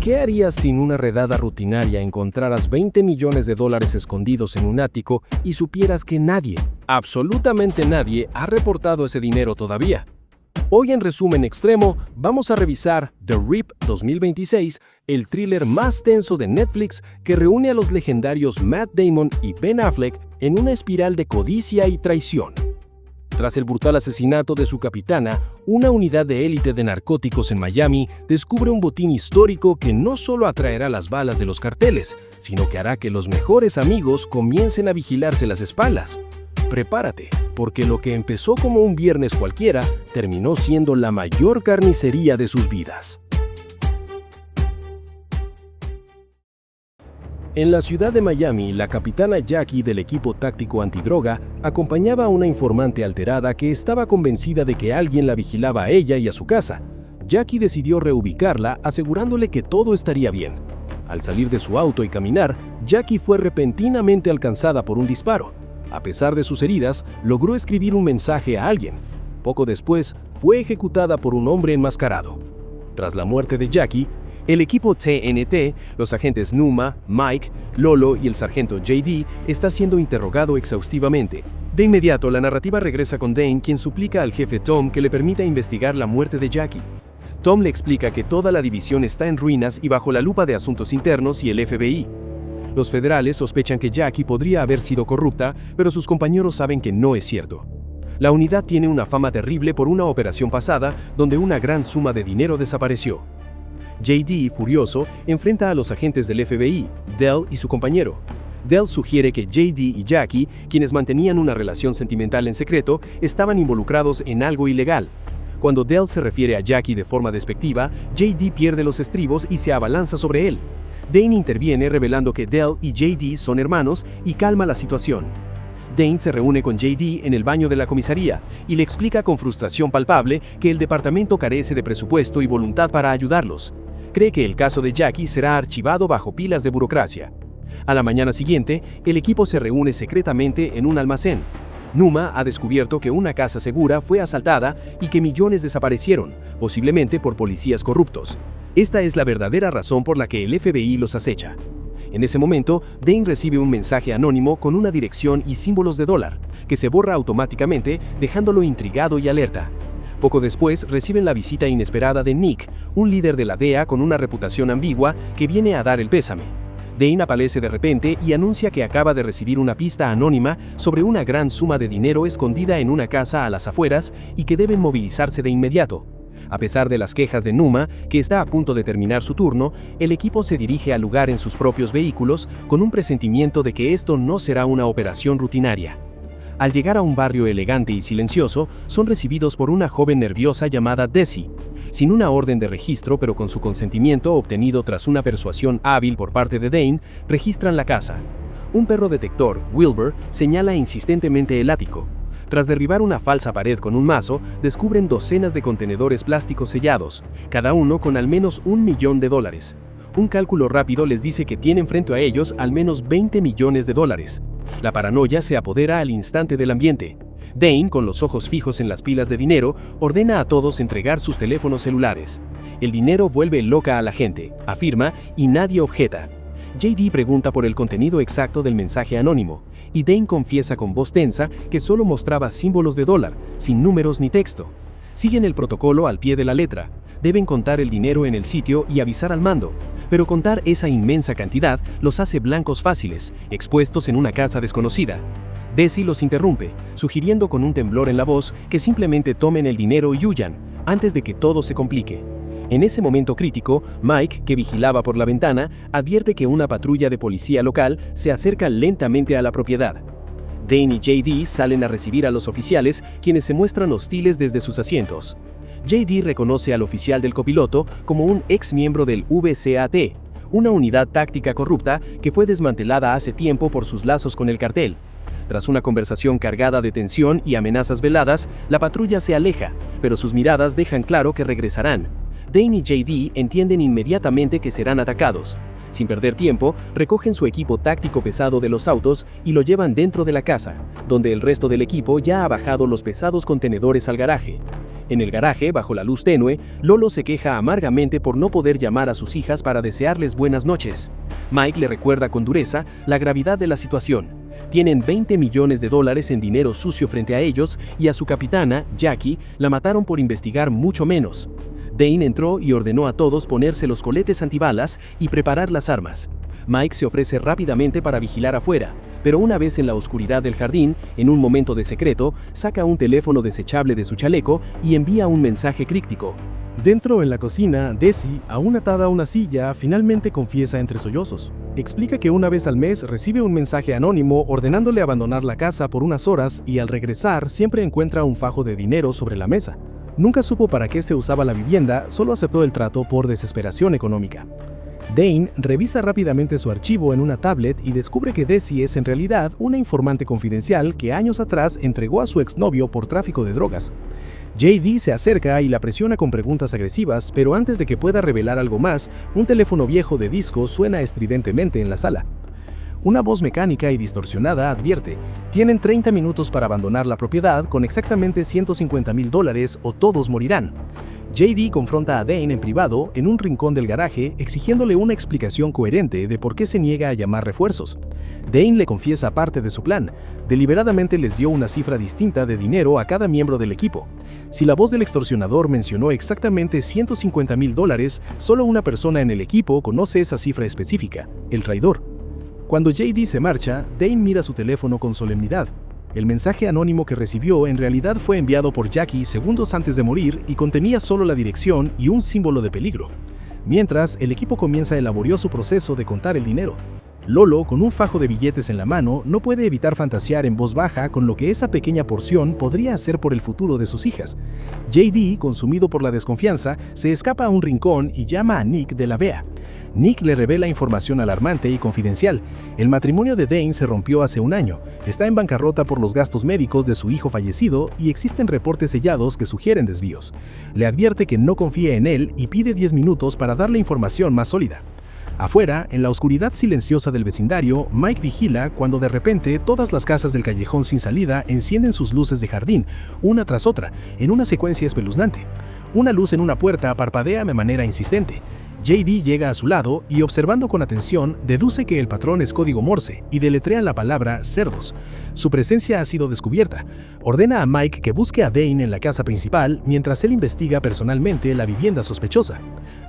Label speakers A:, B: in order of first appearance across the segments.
A: ¿Qué harías si en una redada rutinaria encontraras $20 millones escondidos en un ático y supieras que nadie, absolutamente nadie, ha reportado ese dinero todavía? Hoy en Resumen Extremo vamos a revisar The Rip 2026, el thriller más tenso de Netflix que reúne a los legendarios Matt Damon y Ben Affleck en una espiral de codicia y traición. Tras el brutal asesinato de su capitana, una unidad de élite de narcóticos en Miami descubre un botín histórico que no solo atraerá las balas de los carteles, sino que hará que los mejores amigos comiencen a vigilarse las espaldas. Prepárate, porque lo que empezó como un viernes cualquiera terminó siendo la mayor carnicería de sus vidas. En la ciudad de Miami, la capitana Jackie del equipo táctico antidroga acompañaba a una informante alterada que estaba convencida de que alguien la vigilaba a ella y a su casa. Jackie decidió reubicarla, asegurándole que todo estaría bien. Al salir de su auto y caminar, Jackie fue repentinamente alcanzada por un disparo. A pesar de sus heridas, logró escribir un mensaje a alguien. Poco después, fue ejecutada por un hombre enmascarado. Tras la muerte de Jackie, el equipo TNT, los agentes Numa, Mike, Lolo y el sargento JD está siendo interrogado exhaustivamente. De inmediato, la narrativa regresa con Dane, quien suplica al jefe Tom que le permita investigar la muerte de Jackie. Tom le explica que toda la división está en ruinas y bajo la lupa de asuntos internos y el FBI. Los federales sospechan que Jackie podría haber sido corrupta, pero sus compañeros saben que no es cierto. La unidad tiene una fama terrible por una operación pasada donde una gran suma de dinero desapareció. JD, furioso, enfrenta a los agentes del FBI, Dell y su compañero. Dell sugiere que JD y Jackie, quienes mantenían una relación sentimental en secreto, estaban involucrados en algo ilegal. Cuando Dell se refiere a Jackie de forma despectiva, JD pierde los estribos y se abalanza sobre él. Dane interviene revelando que Dell y JD son hermanos y calma la situación. Dane se reúne con JD en el baño de la comisaría y le explica con frustración palpable que el departamento carece de presupuesto y voluntad para ayudarlos. Cree que el caso de Jackie será archivado bajo pilas de burocracia. A la mañana siguiente, el equipo se reúne secretamente en un almacén. Numa ha descubierto que una casa segura fue asaltada y que millones desaparecieron, posiblemente por policías corruptos. Esta es la verdadera razón por la que el FBI los acecha. En ese momento, Dane recibe un mensaje anónimo con una dirección y símbolos de dólar, que se borra automáticamente, dejándolo intrigado y alerta. Poco después, reciben la visita inesperada de Nick, un líder de la DEA con una reputación ambigua que viene a dar el pésame. Dane aparece de repente y anuncia que acaba de recibir una pista anónima sobre una gran suma de dinero escondida en una casa a las afueras y que deben movilizarse de inmediato. A pesar de las quejas de Numa, que está a punto de terminar su turno, el equipo se dirige al lugar en sus propios vehículos con un presentimiento de que esto no será una operación rutinaria. Al llegar a un barrio elegante y silencioso, son recibidos por una joven nerviosa llamada Desi. Sin una orden de registro, pero con su consentimiento obtenido tras una persuasión hábil por parte de Dane, registran la casa. Un perro detector, Wilbur, señala insistentemente el ático. Tras derribar una falsa pared con un mazo, descubren docenas de contenedores plásticos sellados, cada uno con al menos $1 millón. Un cálculo rápido les dice que tienen frente a ellos al menos $20 millones. La paranoia se apodera al instante del ambiente. Dane, con los ojos fijos en las pilas de dinero, ordena a todos entregar sus teléfonos celulares. El dinero vuelve loca a la gente, afirma, y nadie objeta. JD pregunta por el contenido exacto del mensaje anónimo, y Dane confiesa con voz tensa que solo mostraba símbolos de dólar, sin números ni texto. Siguen el protocolo al pie de la letra. Deben contar el dinero en el sitio y avisar al mando, pero contar esa inmensa cantidad los hace blancos fáciles, expuestos en una casa desconocida. Desi los interrumpe, sugiriendo con un temblor en la voz que simplemente tomen el dinero y huyan, antes de que todo se complique. En ese momento crítico, Mike, que vigilaba por la ventana, advierte que una patrulla de policía local se acerca lentamente a la propiedad. Dane y JD salen a recibir a los oficiales, quienes se muestran hostiles desde sus asientos. JD reconoce al oficial del copiloto como un ex miembro del VCAT, una unidad táctica corrupta que fue desmantelada hace tiempo por sus lazos con el cartel. Tras una conversación cargada de tensión y amenazas veladas, la patrulla se aleja, pero sus miradas dejan claro que regresarán. Dane y JD entienden inmediatamente que serán atacados. Sin perder tiempo, recogen su equipo táctico pesado de los autos y lo llevan dentro de la casa, donde el resto del equipo ya ha bajado los pesados contenedores al garaje. En el garaje, bajo la luz tenue, Lolo se queja amargamente por no poder llamar a sus hijas para desearles buenas noches. Mike le recuerda con dureza la gravedad de la situación. Tienen $20 millones en dinero sucio frente a ellos y a su capitana, Jackie, la mataron por investigar mucho menos. Dane entró y ordenó a todos ponerse los coletes antibalas y preparar las armas. Mike se ofrece rápidamente para vigilar afuera, pero una vez en la oscuridad del jardín, en un momento de secreto, saca un teléfono desechable de su chaleco y envía un mensaje críptico.
B: Dentro, en la cocina, Desi, aún atada a una silla, finalmente confiesa entre sollozos. Explica que una vez al mes recibe un mensaje anónimo ordenándole abandonar la casa por unas horas y al regresar siempre encuentra un fajo de dinero sobre la mesa. Nunca supo para qué se usaba la vivienda, solo aceptó el trato por desesperación económica. Dane revisa rápidamente su archivo en una tablet y descubre que Desi es en realidad una informante confidencial que años atrás entregó a su exnovio por tráfico de drogas. JD se acerca y la presiona con preguntas agresivas, pero antes de que pueda revelar algo más, un teléfono viejo de disco suena estridentemente en la sala. Una voz mecánica y distorsionada advierte: tienen 30 minutos para abandonar la propiedad con exactamente $150,000 o todos morirán. JD confronta a Dane en privado en un rincón del garaje exigiéndole una explicación coherente de por qué se niega a llamar refuerzos. Dane le confiesa parte de su plan. Deliberadamente les dio una cifra distinta de dinero a cada miembro del equipo. Si la voz del extorsionador mencionó exactamente $150,000, solo una persona en el equipo conoce esa cifra específica: el traidor. Cuando JD se marcha, Dane mira su teléfono con solemnidad. El mensaje anónimo que recibió en realidad fue enviado por Jackie segundos antes de morir y contenía solo la dirección y un símbolo de peligro. Mientras, el equipo comienza el laborioso proceso de contar el dinero. Lolo, con un fajo de billetes en la mano, no puede evitar fantasear en voz baja con lo que esa pequeña porción podría hacer por el futuro de sus hijas. JD, consumido por la desconfianza, se escapa a un rincón y llama a Nick de la DEA. Nick le revela información alarmante y confidencial. El matrimonio de Dane se rompió hace un año, está en bancarrota por los gastos médicos de su hijo fallecido y existen reportes sellados que sugieren desvíos. Le advierte que no confía en él y pide 10 minutos para darle información más sólida. Afuera, en la oscuridad silenciosa del vecindario, Mike vigila cuando de repente todas las casas del callejón sin salida encienden sus luces de jardín, una tras otra, en una secuencia espeluznante. Una luz en una puerta parpadea de manera insistente. JD llega a su lado y, observando con atención, deduce que el patrón es código Morse y deletrea la palabra cerdos. Su presencia ha sido descubierta. Ordena a Mike que busque a Dane en la casa principal mientras él investiga personalmente la vivienda sospechosa.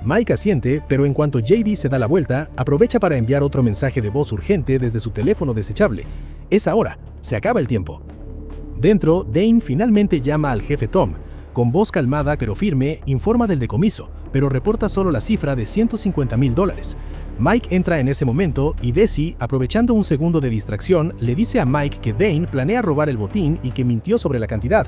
B: Mike asiente, pero en cuanto JD se da la vuelta, aprovecha para enviar otro mensaje de voz urgente desde su teléfono desechable. Es ahora, se acaba el tiempo. Dentro, Dane finalmente llama al jefe Tom. Con voz calmada pero firme, informa del decomiso, pero reporta solo la cifra de $150,000. Mike entra en ese momento y Desi, aprovechando un segundo de distracción, le dice a Mike que Dane planea robar el botín y que mintió sobre la cantidad.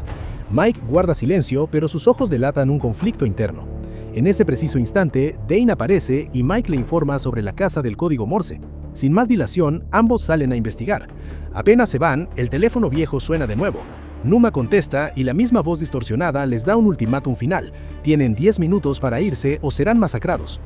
B: Mike guarda silencio, pero sus ojos delatan un conflicto interno. En ese preciso instante, Dane aparece y Mike le informa sobre la casa del código Morse. Sin más dilación, ambos salen a investigar. Apenas se van, el teléfono viejo suena de nuevo. Numa contesta y la misma voz distorsionada les da un ultimátum final. Tienen 10 minutos para irse o serán masacrados.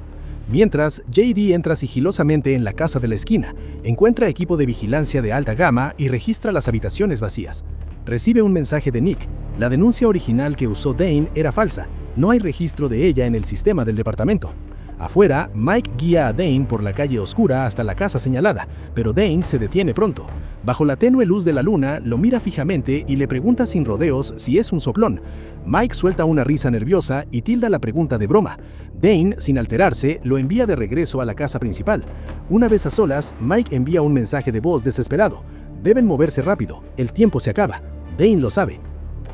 B: Mientras, JD entra sigilosamente en la casa de la esquina, encuentra equipo de vigilancia de alta gama y registra las habitaciones vacías. Recibe un mensaje de Nick. La denuncia original que usó Dane era falsa. No hay registro de ella en el sistema del departamento. Afuera, Mike guía a Dane por la calle oscura hasta la casa señalada, pero Dane se detiene pronto. Bajo la tenue luz de la luna, lo mira fijamente y le pregunta sin rodeos si es un soplón. Mike suelta una risa nerviosa y tilda la pregunta de broma. Dane, sin alterarse, lo envía de regreso a la casa principal. Una vez a solas, Mike envía un mensaje de voz desesperado. Deben moverse rápido, el tiempo se acaba. Dane lo sabe.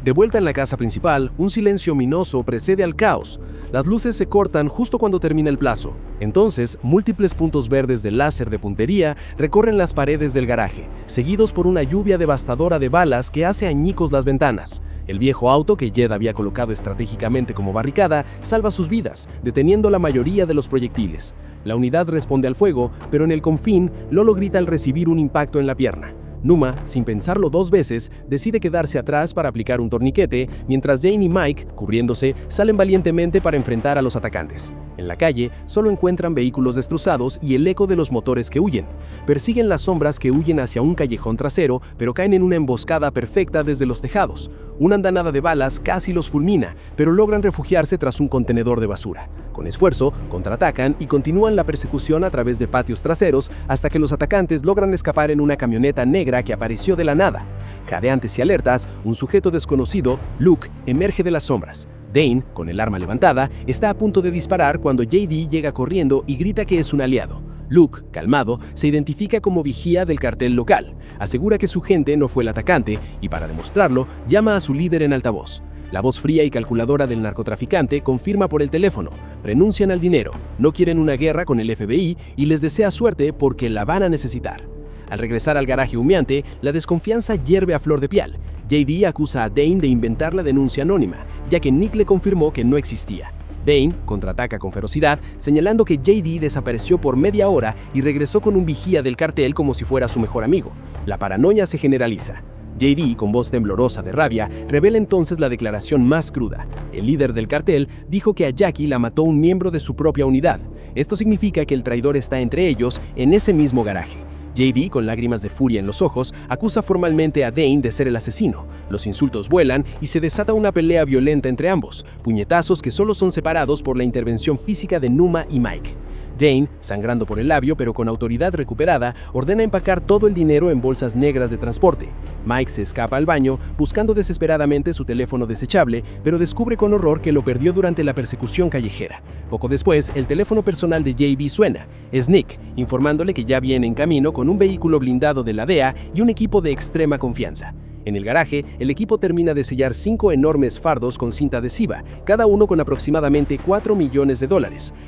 A: De vuelta en la casa principal, un silencio ominoso precede al caos. Las luces se cortan justo cuando termina el plazo. Entonces, múltiples puntos verdes de láser de puntería recorren las paredes del garaje, seguidos por una lluvia devastadora de balas que hace añicos las ventanas. El viejo auto que Jed había colocado estratégicamente como barricada salva sus vidas, deteniendo la mayoría de los proyectiles. La unidad responde al fuego, pero en el confín, Lolo grita al recibir un impacto en la pierna.
B: Numa, sin pensarlo dos veces, decide quedarse atrás para aplicar un torniquete, mientras Dane y Mike, cubriéndose, salen valientemente para enfrentar a los atacantes. En la calle, solo encuentran vehículos destrozados y el eco de los motores que huyen. Persiguen las sombras que huyen hacia un callejón trasero, pero caen en una emboscada perfecta desde los tejados. Una andanada de balas casi los fulmina, pero logran refugiarse tras un contenedor de basura. Con esfuerzo, contraatacan y continúan la persecución a través de patios traseros hasta que los atacantes logran escapar en una camioneta negra que apareció de la nada. Jadeantes y alertas, un sujeto desconocido, Luke, emerge de las sombras. Dane, con el arma levantada, está a punto de disparar cuando JD llega corriendo y grita que es un aliado. Luke, calmado, se identifica como vigía del cartel local, asegura que su gente no fue el atacante y, para demostrarlo, llama a su líder en altavoz. La voz fría y calculadora del narcotraficante confirma por el teléfono: renuncian al dinero, no quieren una guerra con el FBI y les desea suerte porque la van a necesitar. Al regresar al garaje humeante, la desconfianza hierve a flor de piel. JD acusa a Dane de inventar la denuncia anónima, ya que Nick le confirmó que no existía. Dane contraataca con ferocidad, señalando que JD desapareció por media hora y regresó con un vigía del cartel como si fuera su mejor amigo. La paranoia se generaliza. JD, con voz temblorosa de rabia, revela entonces la declaración más cruda. El líder del cartel dijo que a Jackie la mató un miembro de su propia unidad. Esto significa que el traidor está entre ellos en ese mismo garaje. JD, con lágrimas de furia en los ojos, acusa formalmente a Dane de ser el asesino. Los insultos vuelan y se desata una pelea violenta entre ambos, puñetazos que solo son separados por la intervención física de Numa y Mike. Dane, sangrando por el labio pero con autoridad recuperada, ordena empacar todo el dinero en bolsas negras de transporte. Mike se escapa al baño, buscando desesperadamente su teléfono desechable, pero descubre con horror que lo perdió durante la persecución callejera. Poco después, el teléfono personal de JB suena. Es Nick, informándole que ya viene en camino con un vehículo blindado de la DEA y un equipo de extrema confianza. En el garaje, el equipo termina de sellar 5 enormes fardos con cinta adhesiva, cada uno con aproximadamente $4 millones.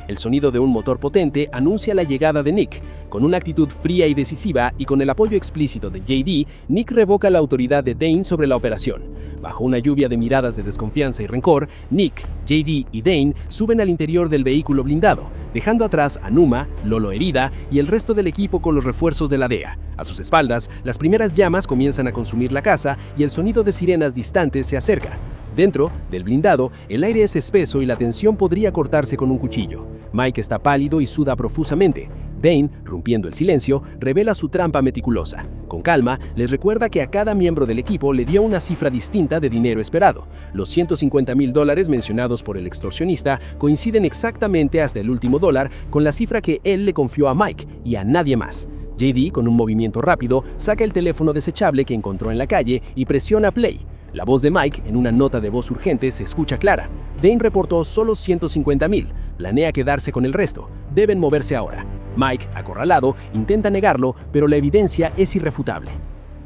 B: El sonido de un motor potente anuncia la llegada de Nick. Con una actitud fría y decisiva y con el apoyo explícito de JD, Nick revoca la autoridad de Dane sobre la operación. Bajo una lluvia de miradas de desconfianza y rencor, Nick, JD y Dane suben al interior del vehículo blindado, dejando atrás a Numa, Lolo herida y el resto del equipo con los refuerzos de la DEA. A sus espaldas, las primeras llamas comienzan a consumir la casa y el sonido de sirenas distantes se acerca. Dentro del blindado, el aire es espeso y la tensión podría cortarse con un cuchillo. Mike está pálido y suda profusamente. Dane, rompiendo el silencio, revela su trampa meticulosa. Con calma, les recuerda que a cada miembro del equipo le dio una cifra distinta de dinero esperado. Los $150,000 mencionados por el extorsionista coinciden exactamente hasta el último dólar con la cifra que él le confió a Mike y a nadie más. JD, con un movimiento rápido, saca el teléfono desechable que encontró en la calle y presiona play. La voz de Mike, en una nota de voz urgente, se escucha clara. Dane reportó solo 150,000. Planea quedarse con el resto. Deben moverse ahora. Mike, acorralado, intenta negarlo, pero la evidencia es irrefutable.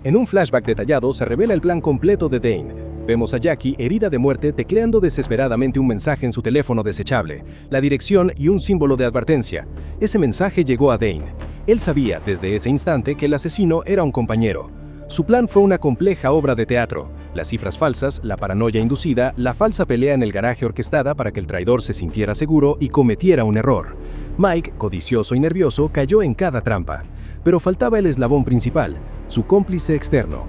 A: En un flashback detallado se revela el plan completo de Dane. Vemos a Jackie, herida de muerte, tecleando desesperadamente un mensaje en su teléfono desechable, la dirección y un símbolo de advertencia. Ese mensaje llegó a Dane. Él sabía desde ese instante que el asesino era un compañero. Su plan fue una compleja obra de teatro. Las cifras falsas, la paranoia inducida, la falsa pelea en el garaje orquestada para que el traidor se sintiera seguro y cometiera un error. Mike, codicioso y nervioso, cayó en cada trampa. Pero faltaba el eslabón principal, su cómplice externo.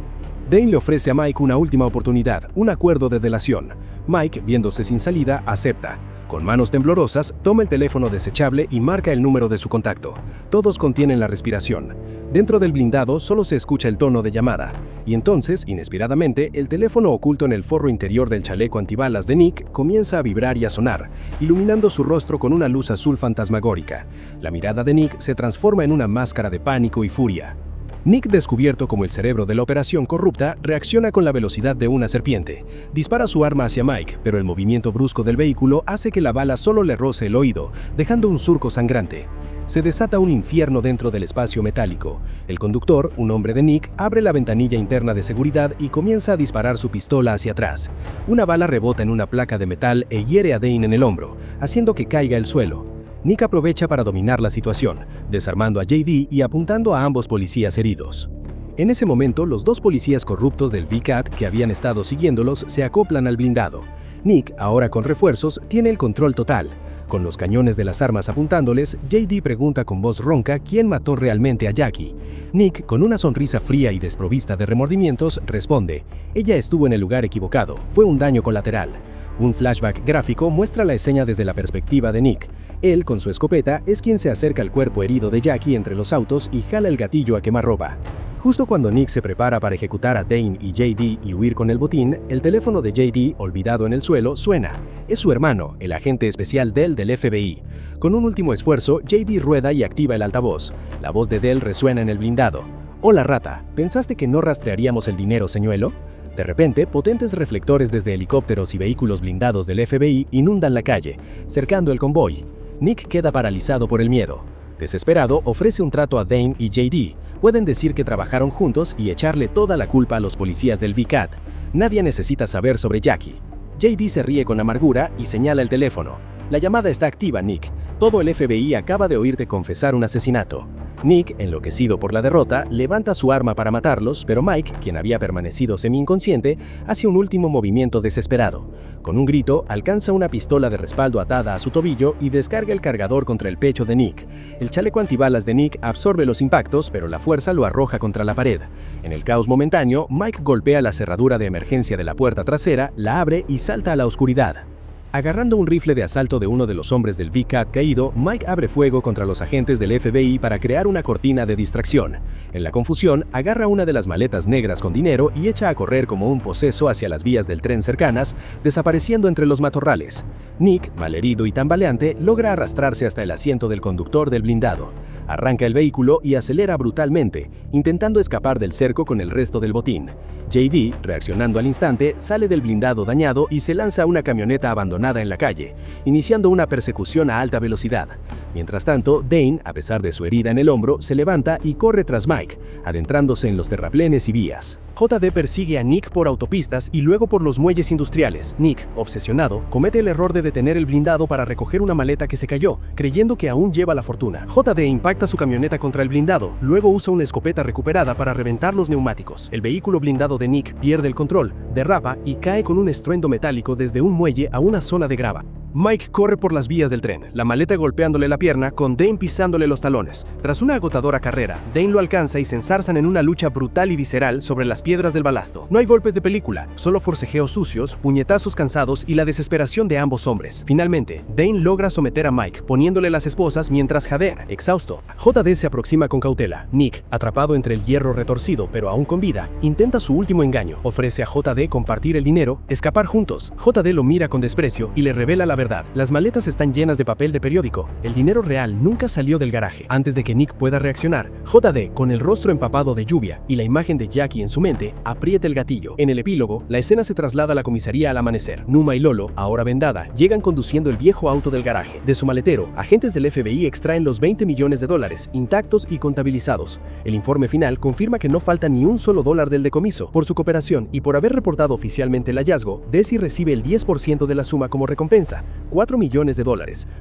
A: Dane le ofrece a Mike una última oportunidad, un acuerdo de delación. Mike, viéndose sin salida, acepta. Con manos temblorosas, toma el teléfono desechable y marca el número de su contacto. Todos contienen la respiración. Dentro del blindado solo se escucha el tono de llamada. Y entonces, inesperadamente, el teléfono oculto en el forro interior del chaleco antibalas de Nick comienza a vibrar y a sonar, iluminando su rostro con una luz azul fantasmagórica. La mirada de Nick se transforma en una máscara de pánico y furia. Nick, descubierto como el cerebro de la operación corrupta, reacciona con la velocidad de una serpiente. Dispara su arma hacia Mike, pero el movimiento brusco del vehículo hace que la bala solo le roce el oído, dejando un surco sangrante. Se desata un infierno dentro del espacio metálico. El conductor, un hombre de Nick, abre la ventanilla interna de seguridad y comienza a disparar su pistola hacia atrás. Una bala rebota en una placa de metal e hiere a Dane en el hombro, haciendo que caiga al suelo. Nick aprovecha para dominar la situación, desarmando a JD y apuntando a ambos policías heridos. En ese momento, los dos policías corruptos del VCAT que habían estado siguiéndolos se acoplan al blindado. Nick, ahora con refuerzos, tiene el control total. Con los cañones de las armas apuntándoles, JD pregunta con voz ronca quién mató realmente a Jackie. Nick, con una sonrisa fría y desprovista de remordimientos, responde: ella estuvo en el lugar equivocado, fue un daño colateral. Un flashback gráfico muestra la escena desde la perspectiva de Nick. Él, con su escopeta, es quien se acerca al cuerpo herido de Jackie entre los autos y jala el gatillo a quemarropa. Justo cuando Nick se prepara para ejecutar a Dane y JD y huir con el botín, el teléfono de JD, olvidado en el suelo, suena. Es su hermano, el agente especial Dell del FBI. Con un último esfuerzo, JD rueda y activa el altavoz. La voz de Dell resuena en el blindado. «Hola, rata, ¿pensaste que no rastrearíamos el dinero, señuelo?» De repente, potentes reflectores desde helicópteros y vehículos blindados del FBI inundan la calle, cercando el convoy. Nick queda paralizado por el miedo. Desesperado, ofrece un trato a Dane y JD. Pueden decir que trabajaron juntos y echarle toda la culpa a los policías del VCAT. Nadie necesita saber sobre Jackie. JD se ríe con amargura y señala el teléfono. La llamada está activa, Nick. Todo el FBI acaba de oírte confesar un asesinato. Nick, enloquecido por la derrota, levanta su arma para matarlos, pero Mike, quien había permanecido semi-inconsciente, hace un último movimiento desesperado. Con un grito, alcanza una pistola de respaldo atada a su tobillo y descarga el cargador contra el pecho de Nick. El chaleco antibalas de Nick absorbe los impactos, pero la fuerza lo arroja contra la pared. En el caos momentáneo, Mike golpea la cerradura de emergencia de la puerta trasera, la abre y salta a la oscuridad. Agarrando un rifle de asalto de uno de los hombres del VCAT caído, Mike abre fuego contra los agentes del FBI para crear una cortina de distracción. En la confusión, agarra una de las maletas negras con dinero y echa a correr como un poseso hacia las vías del tren cercanas, desapareciendo entre los matorrales. Nick, malherido y tambaleante, logra arrastrarse hasta el asiento del conductor del blindado. Arranca el vehículo y acelera brutalmente, intentando escapar del cerco con el resto del botín. JD, reaccionando al instante, sale del blindado dañado y se lanza a una camioneta abandonada en la calle, iniciando una persecución a alta velocidad. Mientras tanto, Dane, a pesar de su herida en el hombro, se levanta y corre tras Mike, adentrándose en los terraplenes y vías. JD persigue a Nick por autopistas y luego por los muelles industriales. Nick, obsesionado, comete el error de detener el blindado para recoger una maleta que se cayó, creyendo que aún lleva la fortuna. JD impacta su camioneta contra el blindado, luego usa una escopeta recuperada para reventar los neumáticos. El vehículo blindado de Nick pierde el control, derrapa y cae con un estruendo metálico desde un muelle a una zona de grava. Mike corre por las vías del tren, la maleta golpeándole la pierna, con Dane pisándole los talones. Tras una agotadora carrera, Dane lo alcanza y se enzarzan en una lucha brutal y visceral sobre las piedras del balasto. No hay golpes de película, solo forcejeos sucios, puñetazos cansados y la desesperación de ambos hombres. Finalmente, Dane logra someter a Mike, poniéndole las esposas mientras jadea, exhausto. JD se aproxima con cautela. Nick, atrapado entre el hierro retorcido pero aún con vida, intenta su último engaño. Ofrece a JD compartir el dinero, escapar juntos. JD lo mira con desprecio y le revela la verdad. Las maletas están llenas de papel de periódico. El dinero real nunca salió del garaje. Antes de que Nick pueda reaccionar, JD, con el rostro empapado de lluvia y la imagen de Jackie en su mente, aprieta el gatillo. En el epílogo, la escena se traslada a la comisaría al amanecer. Numa y Lolo, ahora vendada, llegan conduciendo el viejo auto del garaje. De su maletero, agentes del FBI extraen los $20 millones, intactos y contabilizados. El informe final confirma que no falta ni un solo dólar del decomiso. Por su cooperación y por haber reportado oficialmente el hallazgo, Desi recibe el 10% de la suma como recompensa. $4 millones,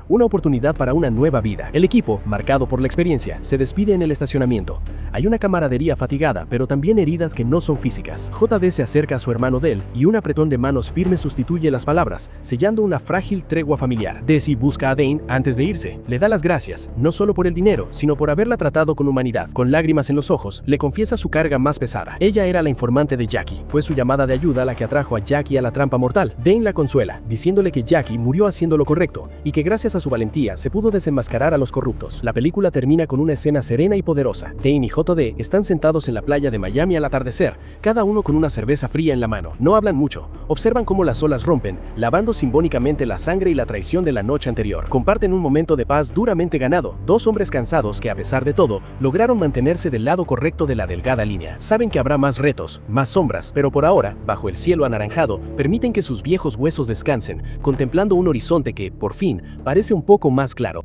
A: una oportunidad para una nueva vida. El equipo, marcado por la experiencia, se despide en el estacionamiento. Hay una camaradería fatigada, pero también heridas que no son físicas. JD se acerca a su hermano Dell y un apretón de manos firmes sustituye las palabras, sellando una frágil tregua familiar. Desi busca a Dane antes de irse. Le da las gracias, no solo por el dinero, sino por haberla tratado con humanidad. Con lágrimas en los ojos, le confiesa su carga más pesada. Ella era la informante de Jackie. Fue su llamada de ayuda la que atrajo a Jackie a la trampa mortal. Dane la consuela, diciéndole que Jackie murió haciendo lo correcto y que gracias a su valentía se pudo desenmascarar a los corruptos. La película termina con una escena serena y poderosa. Dane y JD están sentados en la playa de Miami al atardecer, cada uno con una cerveza fría en la mano. No hablan mucho, observan cómo las olas rompen, lavando simbólicamente la sangre y la traición de la noche anterior. Comparten un momento de paz duramente ganado, dos hombres cansados que a pesar de todo, lograron mantenerse del lado correcto de la delgada línea. Saben que habrá más retos, más sombras, pero por ahora, bajo el cielo anaranjado, permiten que sus viejos huesos descansen, contemplando un horizonte que, por fin, parece un poco más claro.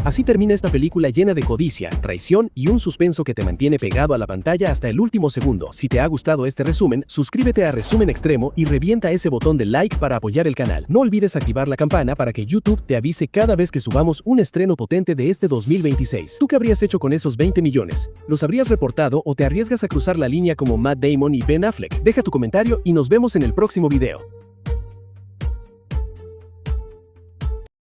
A: Así termina esta película llena de codicia, traición y un suspenso que te mantiene pegado a la pantalla hasta el último segundo. Si te ha gustado este resumen, suscríbete a Resumen Extremo y revienta ese botón de like para apoyar el canal. No olvides activar la campana para que YouTube te avise cada vez que subamos un estreno potente de este 2026. ¿Tú qué habrías hecho con esos 20 millones? ¿Los habrías reportado o te arriesgas a cruzar la línea como Matt Damon y Ben Affleck? Deja tu comentario y nos vemos en el próximo video.